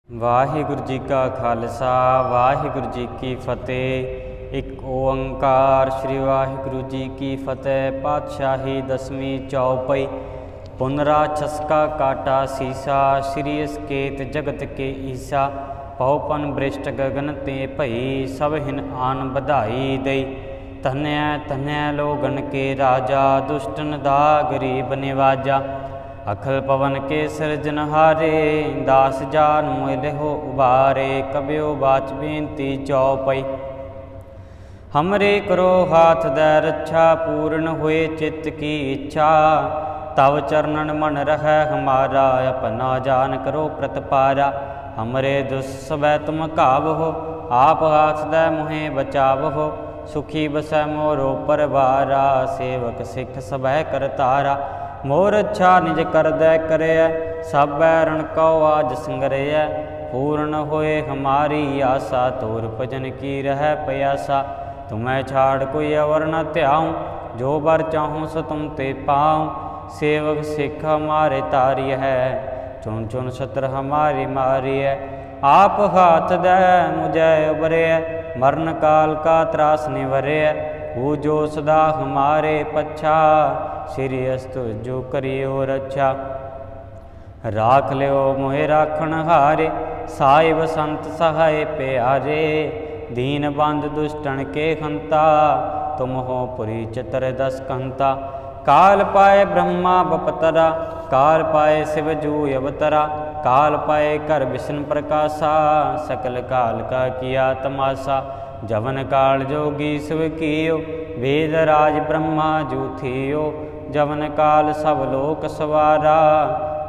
ਵਾਹਿਗੁਰੂ ਜੀ ਕਾ ਖਾਲਸਾ ਵਾਹਿਗੁਰੂ ਜੀ ਕੀ ਫਤਿਹ। ਇੱਕ ਓੰਕਾਰ ਸ੍ਰੀ ਵਾਹਿਗੁਰੂ ਜੀ ਕੀ ਫਤਿਹ। ਪਾਤਸ਼ਾਹੀ ਦਸਵੀਂ ਚੌਪਈ। ਪੁਨਰਾ ਛਸਕਾ ਕਾਟਾ ਸੀਸਾ, ਸ੍ਰੀ ਅਸਕੇਤ ਜਗਤ ਕੇ ਈਸਾ। ਪਉਪਨ ਬ੍ਰਿਸ਼ਟ ਗਗਨ ਤੇ ਭਈ, ਸਭ ਹਿਨ ਆਨ ਵਧਾਈ ਦਈ। ਧਨਿਆ ਧਨਿਆ ਲੋਗਨ ਕੇ ਰਾਜਾ, ਦੁਸ਼ਟਨ ਦਾ ਗਰੀਬ ਨਿਵਾਜਾ। अखिल पवन के सिरजनहारे, दास जान मोह हो उबारे। कबियो बाच बेनती चौपई। हमरे करो हाथ दै रक्षा, पूर्ण हुए चित्त की इच्छा। तव चरणन मन रह हमारा, अपना जान करो प्रतिपारा। हमरे दुष्ट सबै तुम कावहो, आप हाथ दै मोहे बचावहो। सुखी बसै मोरो परवारा, सेवक सिख सबै करतारा। मोर अच्छा निज कर दै करे, सब बैरण कौ आज संगरय। पूर्ण होए हमारी आशा, तोर भजन की रह प्यासा। तुम्हें छाड़ कोई अवर न त्याऊँ, जो बर चाहूँ सो तुम ते पाऊँ। सेवक सिख हमारे तारी है, चुन चुन सत्र हमारी मारी है। आप हाथ दे मुझे उबरे, मरण काल का त्रास निवरे। वो जो सदा हमारे पच्छा, श्री अस्तु जो करियो रक्षा। राख लियो मोहे राखण हारे, साहिब संत सहाय प्यारे। दीन बंद दुष्टन के हंता, तुम हो पुरी चतर दस कंता। काल पाए ब्रह्मा बपतरा, काल पाए शिव जू अवतरा। काल पाए कर विष्णु प्रकाशा, सकल काल का किया तमाशा। जवन काल जोगी शिव कियो, वेद राज ब्रह्मा जू थियो। जवन काल सब लोक सवारा,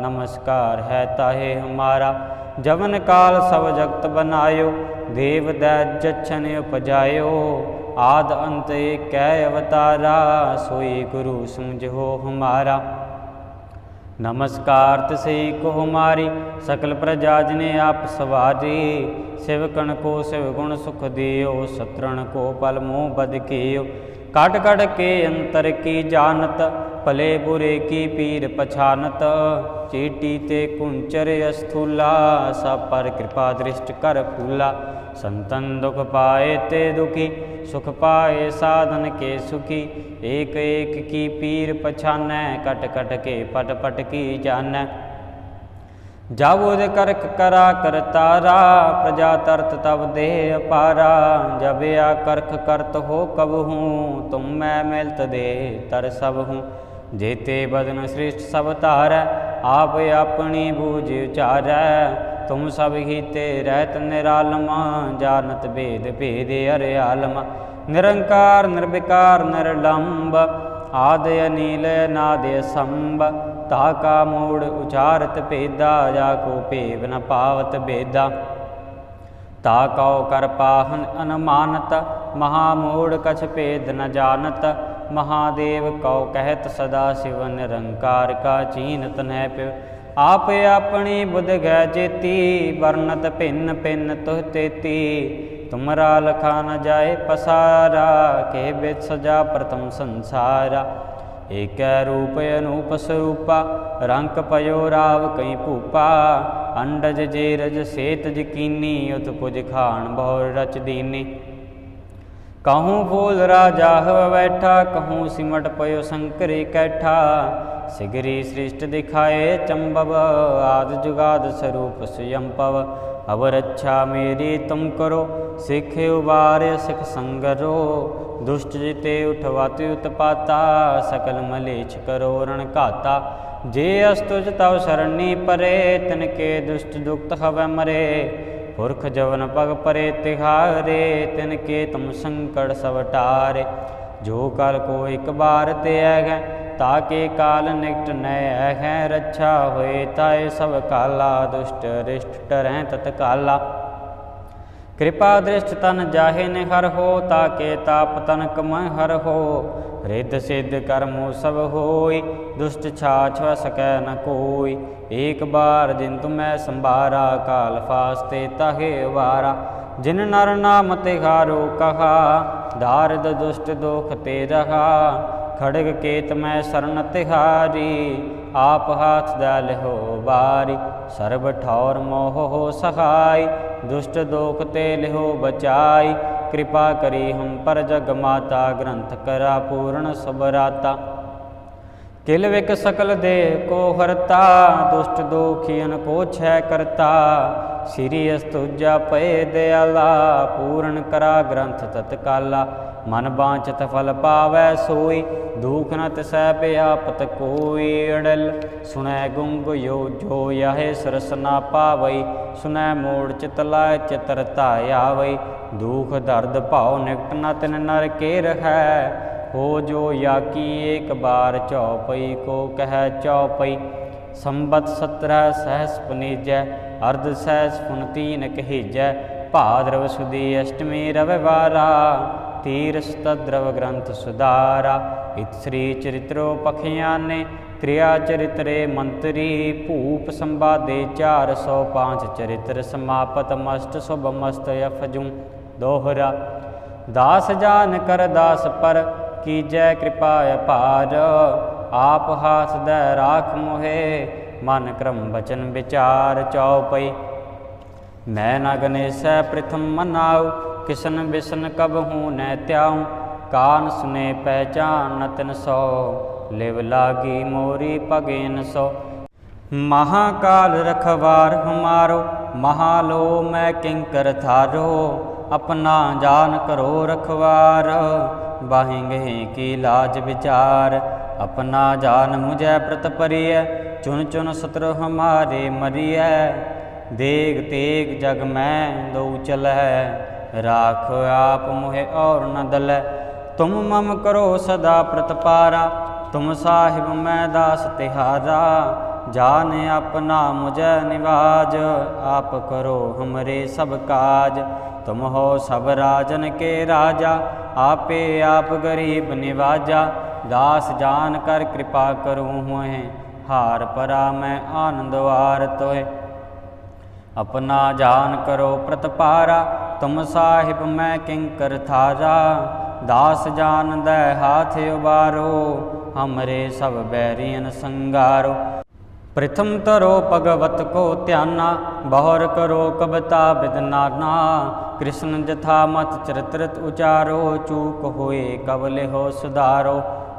नमस्कार है ताहे हमारा। जवन काल सब जगत बनायो, देव दैत जच्छन उपजायो। आद अंत एक कै अवतारा, सोई गुरु समझो हमारा। नमस्कार तिसई को हमारी, सकल प्रजा जिने आप सवारी। शिवकण को शिव गुण सुख दियो, शत्रुन को पल मुँह बद कियो। काट काट के अंतर की जानत, भले बुरे की पीर पछानत। चीटी ते कुंचर अस्थूला, सब पर कृपा दृष्ट कर फूला। संतन दुख पाए ते दुखी, सुख पाए साधन के सुखी। एक एक की पीर पछानै, कट कट के पट पट की जानै। जाबुद करक करा करतारा, प्रजा तरत तब देह अपारा। जब या करख करत हो कब हूँ, तुम मैं मिलत दे तर सब हूँ। जेते बदन श्रेष्ठ सब तारै, आप अपनी बूझ उचारै। तुम सब ही ते रहत निरालमा, जानत भेद भेद अरे आलमा। निरंकार निर्विकार निरलंब, आदय नील नादय संब। ताका मूढ़ उचारत भेदा, जाको भेद न पावत भेदा। ताकौ कर पाहन अनुमानत, महामूढ़ कछ भेद न जानत। महादेव कौ कहत सदा शिव, निरंकार का चीनत न प्यो। आप अपनी बुध गै जेती, वर्णत भिन्न भिन्न तुह तेती। तुमरा लखा न जाए पसारा, के बिद सजा प्रथम संसारा। एक रूप अनूप स्वरूपा, रंक पयो राव कई भूपा। अंडज जेरज सेत जकीनी, उत पुज खान बहुर रच दीनी। कहूँ फूल राजा हव बैठा, कहूँ सिमट पयो शंकर कैठा। सिगरी सृष्ट दिखाए चंबव, आद जुगाद स्वरूप स्वयंपव। अब रक्षा मेरी तुम करो, सिख उबार सिख संगरो। दुष्ट जिते उठवाते उत्पाता, सकल मलेच्छ करो रण घाता। जे अस्तुज तव शरणी परे, तिनके दुष्ट दुक्त हवै मरे। पुरख जवन पग परे तिहारे, तिनके तुम संकट सब टारे। जो कल को एक बार ते है, ताके काल निकट नय है। रक्षा होए ताए सब काला, दुष्ट रिष्ट टरैं तत्काला। कृपा दृष्ट तन जाहे निहर हो, ताके ताप तन कम हर हो। रिद्ध सिद्ध कर्मो सब होई, दुष्ट छाछ सकै न कोई। एक बार जिन तुम्हें संभारा, काल फास्ते ताहे वारा। जिन नर नाम तिहारो कहा, दारिद दुष्ट दोख ते रहा। खड़ग केत मैं शरण तिहारी, आप हाथ दल हो बारी, सर्ब ठौर मोह हो सहाय, दुष्ट दोख ते लिहो बचाई। कृपा करी हम पर जग माता, ग्रंथ करा पूर्ण सबराता। किल विक सकल देह को हरता, दुष्ट दोखियन को क्षय करता। श्री अस्तुजा पय दयाला, पूर्ण करा ग्रंथ तत्काला। मन बांछत फल पावै सोई, दुख न तिसै व्यापत कोई। अड़ल सुनै गुंग जो यह सरस ना पावई, सुनै मोड़ चित लाय चित्रता आवई। दुख दर्द भाव निकट न तिन नर के रहै, हो जो याकी एक बार चौपई को कह चौपई। संबत 17 सहस पुनीजै, अर्ध सहस पुन 3 कहीजै। भाद्रव सुदी अष्टमी रविवारा, तीरस तद्रव ग्रंथ सुधारा। इत श्री चरित्रो पखियाने, क्रिया चरित्रे मंत्री। भूप संवादे 405 चरित्र, समापत मस्त शुभ मस्त यफजूं दोहरा। दास जान कर दास पर, कीजै कृपा अपार। आप हाथ दै राख मोहे, मन क्रम बचन विचार चौपई। मैं न गणेशै प्रथम मनाऊ, किसन बिसन कब हूँ न त्याऊँ। कान सुने पहचान न तिन सौ, लिव लागी मोरी पगेन सौ। महाकाल रखवार हमारो, महालो मैं किंकर थारो। अपना जान करो रखवार, बाहेंगे की लाज विचार। अपना जान मुझे प्रत परिय, चुन चुन शत्रु हमारे मरिय। देग तेग जग में दो चलै, राख आप मोहे और न दलै। तुम मम करो सदा प्रतपारा, तुम साहिब मैं दास तिहारा। जाने अपना मुझे निवाज, आप करो हमरे सब काज। तुम हो सब राजन के राजा, आपे आप गरीब निवाजा। दास जान कर कृपा करूँ हुए, हार परा मैं आनंदवार तोहे। अपना जान करो प्रतपारा, तुम साहिब मैं किंकर थारा। दास जान दै हाथ उबारो, हमरे सब बैरियन संगारो। प्रथम तरो भगवत को ध्याना, बहुर करो कविता विद नाना। कृष्ण जथा मत चरित्रत उचारो, चूक होए कब लिहो सुधारो।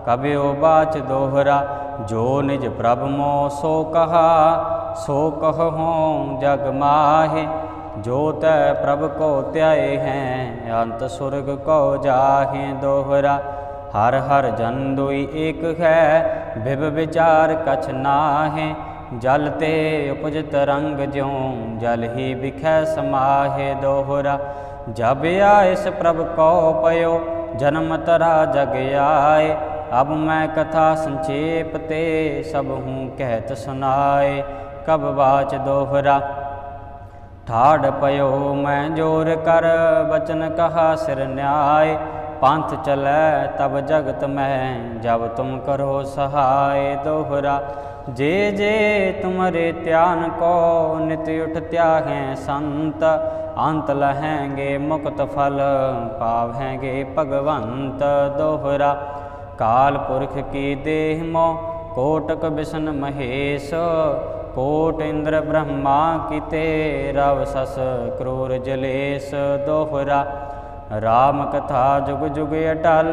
कबियो बाच दोहरा, जो निज प्रभ मों सो कहा। सो कहूँ जग माहे, जो तै प्रभ को त्याए हैं। अंत सुरग को जाहे दोहरा। हर हर जन दुई एक है, विभ विचार कछ नाहे। जल ते उपजत रंग ज्यों, जल ही बिखै समाहे दोहरा। जब आयस प्रभ को पयो, जन्म तरा जग आए। अब मैं कथा संक्षेप ते, सब हूँ कहत सुनाए। कब बाच दोहरा, ठाड़ पयो मैं जोर कर, बचन कहा सिर न्याय। पंथ चलै तब जगत में, जब तुम करो सहाय दोहरा। जे जे तुमरे त्यान को, नित उठ त्यागें संत। अंत लहेंगे मुक्त फल, पावेंगे भगवंत दोहरा। काल पुरख की देह मों, कोटक बिसन महेश। कोट इंद्र ब्रह्मा कीते, रव सस क्रूर जलेश दोहरा। राम कथा जुग जुग अटल,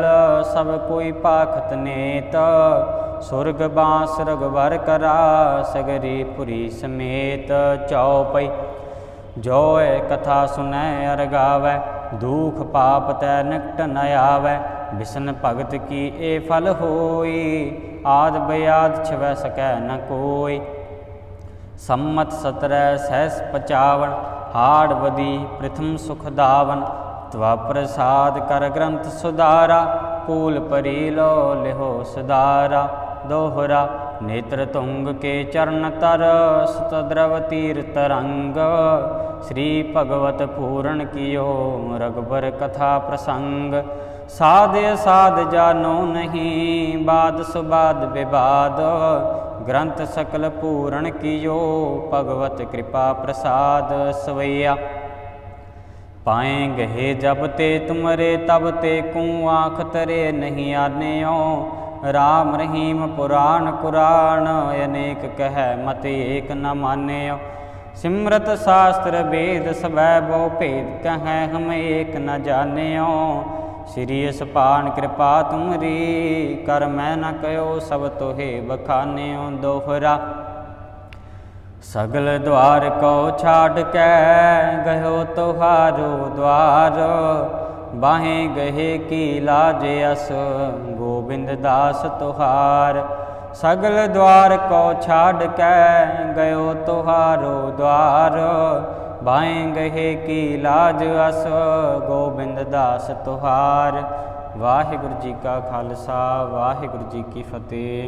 सब कोई पाखत नेत। सुरग बांस रघुबर करा, सगरी पुरी समेत चौपई। जोय कथा सुनै अर गावै, दुख पाप तै निकट न आवै। बिसन भगत की ए फल होई, आद बयाद छिवै सकै न कोई। सम्मत 17 सहस 55, हाड़ बदी प्रथम सुख दावन। त्वा प्रसाद कर ग्रंथ सुधारा, कूल परी लो लिहो सुधारा दोहरा। नेत्र तुंग के चरण तर, सुतद्रव तीर तरंग। श्री भगवत पूरण कियो, रघुबर कथा प्रसंग। साध साध जानो नहीं, बाद सुबाद विवाद। ग्रंथ सकल पूरण कियो, भगवत कृपा प्रसाद सवैया। पाएंगे जब ते तुमरे तब ते, कूँ आँख तरे नहीं आन्यो। राम रहीम पुराण कुरान अनेक कह मत एक न मान्यो। सिमरत शास्त्र वेद सबै बहु भेद कहें हम एक न जान्यो। श्री सपान कृपा तुमरी कर मैं न कहो सब तोहे बखान्यो। दोहरा सगल द्वार को छाड़ के गयो तुहारो द्वार। बाहें गहे की लाज अस गोविंद दास तुहार। सगल द्वार को छाड़ के गयो तुहारो द्वार। बाहें गहे की लाज अस गोविंद दास तुहार। वाहिगुरु जी का खालसा वाहिगुरु जी की फतेह।